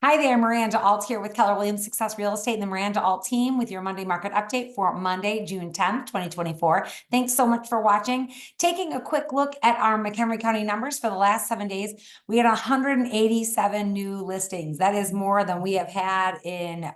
Hi there, Miranda Alt here with Keller Williams Success Real Estate and the Miranda Alt team with your Monday market update for Monday, June 10th, 2024. Thanks so much for watching. Taking a quick look at our McHenry County numbers for the last 7 days, we had 187 new listings. That is more than we have had in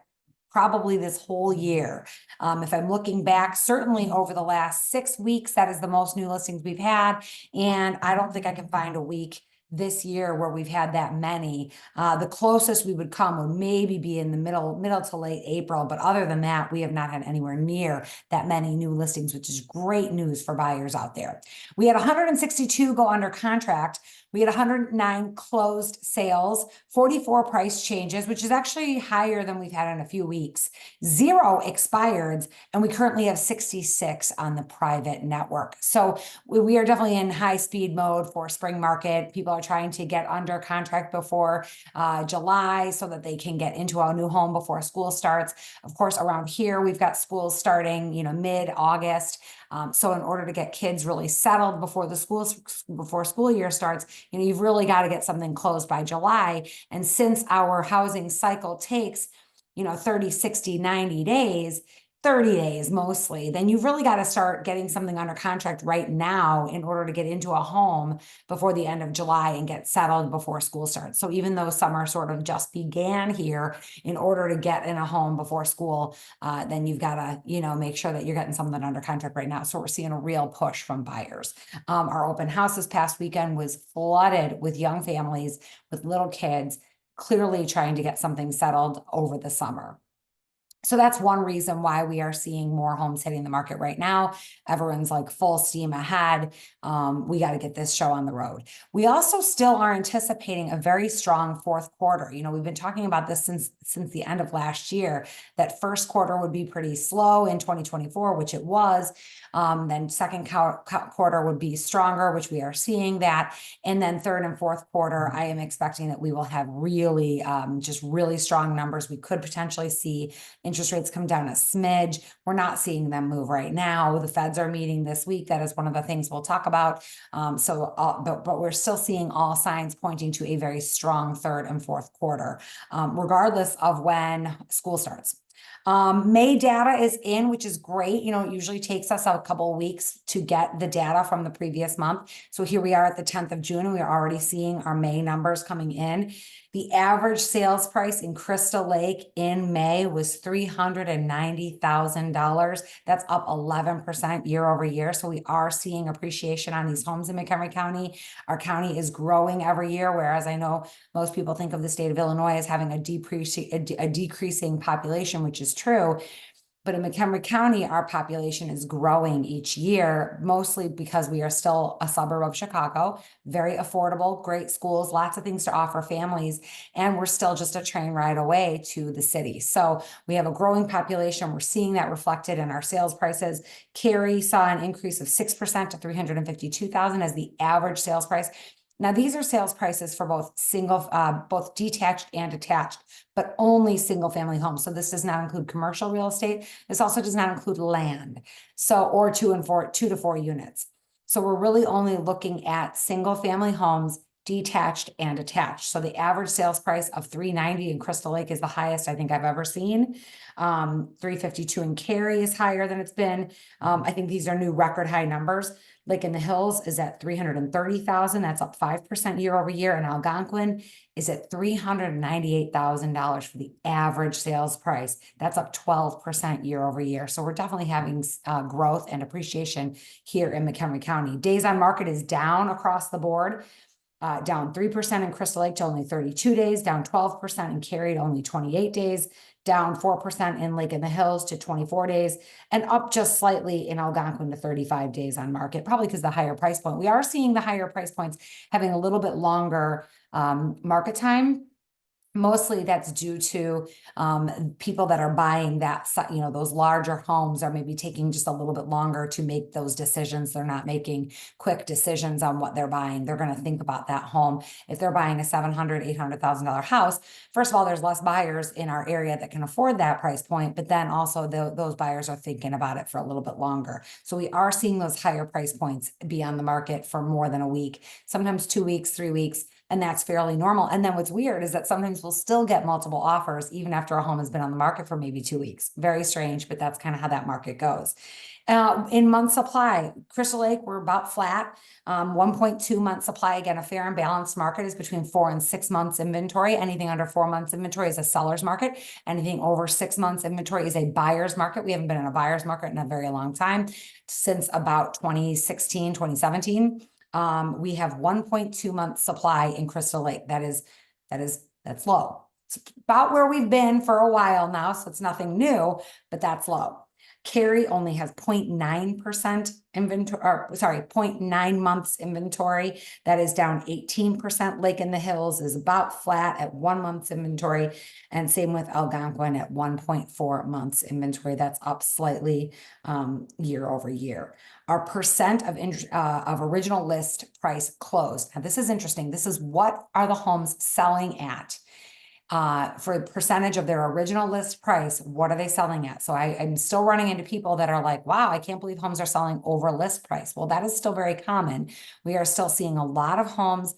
probably this whole year. If I'm looking back, certainly over the last 6 weeks, that is the most new listings we've had. And I don't think I can find a week this year where we've had that many. The closest we would come would maybe be in the middle to late April, but other than that, we have not had anywhere near that many new listings, which is great news for buyers out there. We had 162 go under contract. We had 109 closed sales, 44 price changes, which is actually higher than we've had in a few weeks, 0 expireds, and we currently have 66 on the private network. So we are definitely in high speed mode for spring market. People are trying to get under contract before July so that they can get into a new home before school starts. Of course, around here, we've got schools starting, mid-August. So in order to get kids really settled before school year starts, you've really got to get something closed by July. And since our housing cycle takes, 30, 60, 90 days, 30 days mostly, then you've really got to start getting something under contract right now in order to get into a home before the end of July and get settled before school starts. So even though summer sort of just began here, in order to get in a home before school, then you've got to, make sure that you're getting something under contract right now. So we're seeing a real push from buyers. Our open house this past weekend was flooded with young families with little kids, clearly trying to get something settled over the summer. So that's one reason why we are seeing more homes hitting the market right now. Everyone's like full steam ahead. We got to get this show on the road. We also still are anticipating a very strong fourth quarter. We've been talking about this since the end of last year, that first quarter would be pretty slow in 2024, which it was. Then second quarter would be stronger, which we are seeing that. And then third and fourth quarter, I am expecting that we will have really, just really strong numbers. We could potentially see interest rates come down a smidge. We're not seeing them move right now. The Feds are meeting this week. That is one of the things we'll talk about. But we're still seeing all signs pointing to a very strong third and fourth quarter, regardless of when school starts. May data is in, which is great. It usually takes us a couple of weeks to get the data from the previous month. So here we are at the 10th of June, and we are already seeing our May numbers coming in. The average sales price in Crystal Lake in May was $390,000. That's up 11% year over year. So we are seeing appreciation on these homes in McHenry County. Our county is growing every year, whereas I know most people think of the state of Illinois as having a decreasing population, which is true. But in McHenry County, our population is growing each year, mostly because we are still a suburb of Chicago, very affordable, great schools, lots of things to offer families, and we're still just a train ride away to the city. So we have a growing population. We're seeing that reflected in our sales prices. Cary saw an increase of 6% to $352,000 as the average sales price. Now, these are sales prices for both both detached and attached, but only single family homes. So this does not include commercial real estate. This also does not include land. Or 2 to 4 units. So we're really only looking at single family homes, detached and attached. So the average sales price of $390 in Crystal Lake is the highest I think I've ever seen. $352 in Cary is higher than it's been. I think these are new record high numbers. Lake in the Hills is at $330,000. That's up 5% year over year. And Algonquin is at $398,000 for the average sales price. That's up 12% year over year. So we're definitely having growth and appreciation here in McHenry County. Days on market is down across the board. Down 3% in Crystal Lake to only 32 days, down 12% in Cary to only 28 days, down 4% in Lake in the Hills to 24 days, and up just slightly in Algonquin to 35 days on market, probably because the higher price point. We are seeing the higher price points having a little bit longer market time. Mostly that's due to people that are buying that, those larger homes are maybe taking just a little bit longer to make those decisions. They're not making quick decisions on what they're buying. They're going to think about that home. If they're buying a $700,000, $800,000 house, first of all, there's less buyers in our area that can afford that price point, but then also those buyers are thinking about it for a little bit longer. So we are seeing those higher price points be on the market for more than a week, sometimes 2 weeks, 3 weeks. And that's fairly normal. And then what's weird is that sometimes we'll still get multiple offers even after a home has been on the market for maybe 2 weeks. Very strange, but that's kind of how that market goes. In month supply, Crystal Lake, we're about flat. 1.2 month supply. Again, a fair and balanced market is between 4 and 6 months inventory. Anything under 4 months inventory is a seller's market. Anything over 6 months inventory is a buyer's market. We haven't been in a buyer's market in a very long time, since about 2016, 2017. We have 1.2 month supply in Crystal Lake. That's low. It's about where we've been for a while now, so it's nothing new, but that's low. Cary only has 0.9% inventory, or sorry, 0.9 months inventory. That is down 18%. Lake in the Hills is about flat at 1 month's inventory. And same with Algonquin at 1.4 months inventory. That's up slightly year over year. Our percent of original list price closed. Now this is interesting. This is what are the homes selling at? For a percentage of their original list price, what are they selling at? So I'm still running into people that are like, wow, I can't believe homes are selling over list price. Well, that is still very common. We are still seeing a lot of homes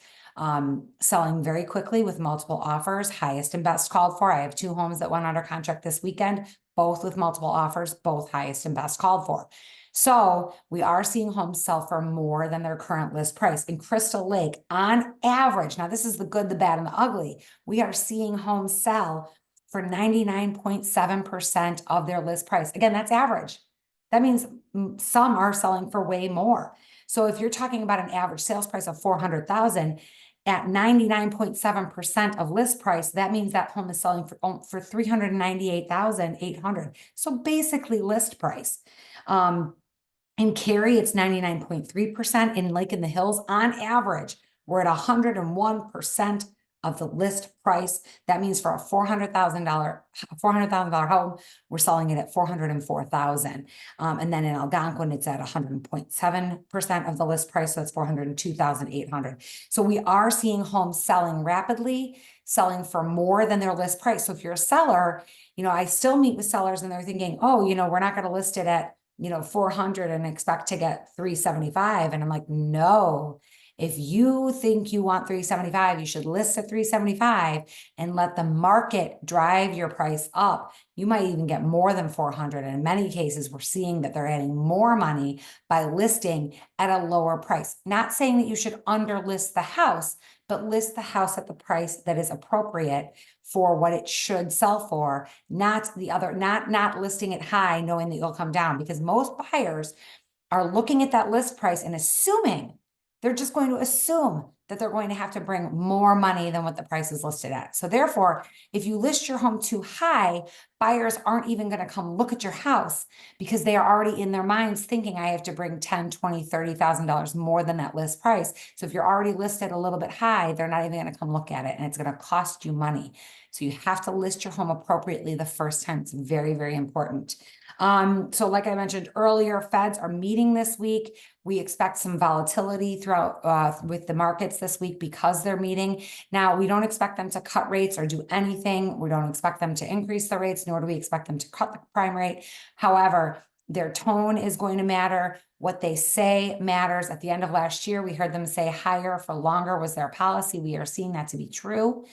selling very quickly with multiple offers, highest and best called for. I have 2 homes that went under contract this weekend, both with multiple offers, both highest and best called for. So we are seeing homes sell for more than their current list price. In Crystal Lake, on average, now this is the good, the bad, and the ugly, we are seeing homes sell for 99.7% of their list price. Again, that's average. That means some are selling for way more. So if you're talking about an average sales price of $400,000 at 99.7% of list price, that means that home is selling for $398,800. So basically list price. In Cary, it's 99.3%. In Lake in the Hills, on average, we're at 101% of the list price. That means for a $400,000 home, we're selling it at $404,000. And then in Algonquin, it's at 100.7% of the list price. So it's $402,800. So we are seeing homes selling rapidly, selling for more than their list price. So if you're a seller, I still meet with sellers and they're thinking, oh, we're not going to list it at 400 and expect to get 375. And I'm like, no, if you think you want 375, you should list at 375 and let the market drive your price up. You might even get more than 400. And in many cases, we're seeing that they're adding more money by listing at a lower price. Not saying that you should underlist the house, but list the house at the price that is appropriate for what it should sell for, not the other, not listing it high, knowing that you'll come down, because most buyers are looking at that list price and they're just going to assume that they're going to have to bring more money than what the price is listed at. So therefore, if you list your home too high, buyers aren't even going to come look at your house because they are already in their minds thinking I have to bring $10,000, $20,000, $30,000 more than that list price. So if you're already listed a little bit high, they're not even going to come look at it, and it's going to cost you money. So you have to list your home appropriately the first time. It's very, very important. So like I mentioned earlier, Feds are meeting this week. We expect some volatility throughout with the markets this week because they're meeting. Now, we don't expect them to cut rates or do anything. We don't expect them to increase the rates, nor do we expect them to cut the prime rate. However, their tone is going to matter. What they say matters. At the end of last year, we heard them say higher for longer was their policy. We are seeing that to be true.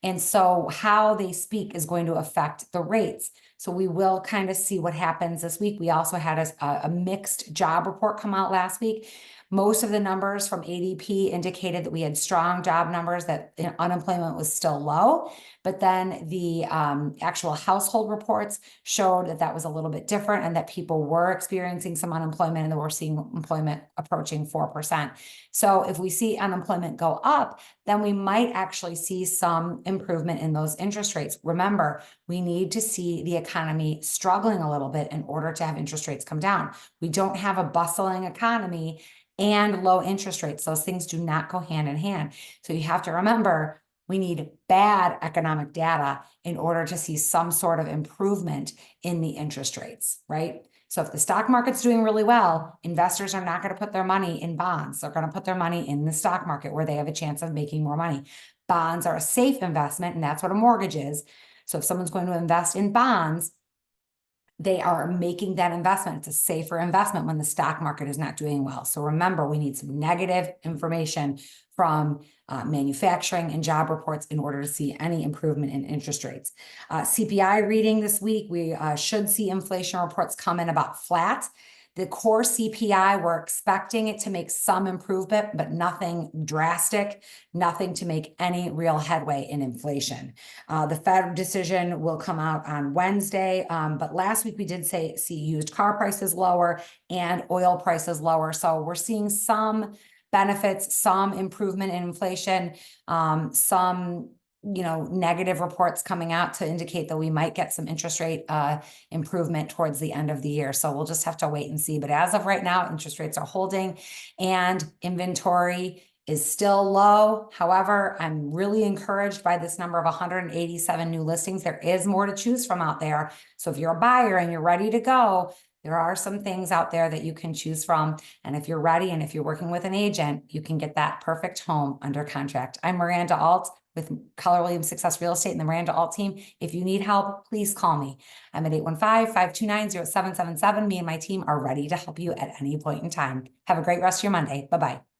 And so how they speak is going to affect the rates. So we will kind of see what happens this week. We also had a mixed job report come out last week. Most of the numbers from ADP indicated that we had strong job numbers, that unemployment was still low, but then the actual household reports showed that that was a little bit different and that people were experiencing some unemployment and that we're seeing employment approaching 4%. So if we see unemployment go up, then we might actually see some improvement in those interest rates. Remember, we need to see the economy struggling a little bit in order to have interest rates come down. We don't have a bustling economy and low interest rates. Those things do not go hand in hand. So you have to remember, we need bad economic data in order to see some sort of improvement in the interest rates, right? So if the stock market's doing really well, investors are not going to put their money in bonds. They're going to put their money in the stock market where they have a chance of making more money. Bonds are a safe investment, and that's what a mortgage is. So if someone's going to invest in bonds, they are making that investment. It's a safer investment when the stock market is not doing well. So remember, we need some negative information from manufacturing and job reports in order to see any improvement in interest rates. CPI reading this week, we should see inflation reports come in about flat. The core CPI, we're expecting it to make some improvement, but nothing drastic, nothing to make any real headway in inflation. The Fed decision will come out on Wednesday, but last week we did see used car prices lower and oil prices lower. So we're seeing some benefits, some improvement in inflation, some negative reports coming out to indicate that we might get some interest rate improvement towards the end of the year. So we'll just have to wait and see. But as of right now, interest rates are holding and inventory is still low. However, I'm really encouraged by this number of 187 new listings. There is more to choose from out there. So if you're a buyer and you're ready to go, there are some things out there that you can choose from. And if you're ready and if you're working with an agent, you can get that perfect home under contract. I'm Miranda Alt with Keller Williams Success Real Estate and the Miranda Alt team. If you need help, please call me. I'm at 815-529-0777. Me and my team are ready to help you at any point in time. Have a great rest of your Monday. Bye-bye.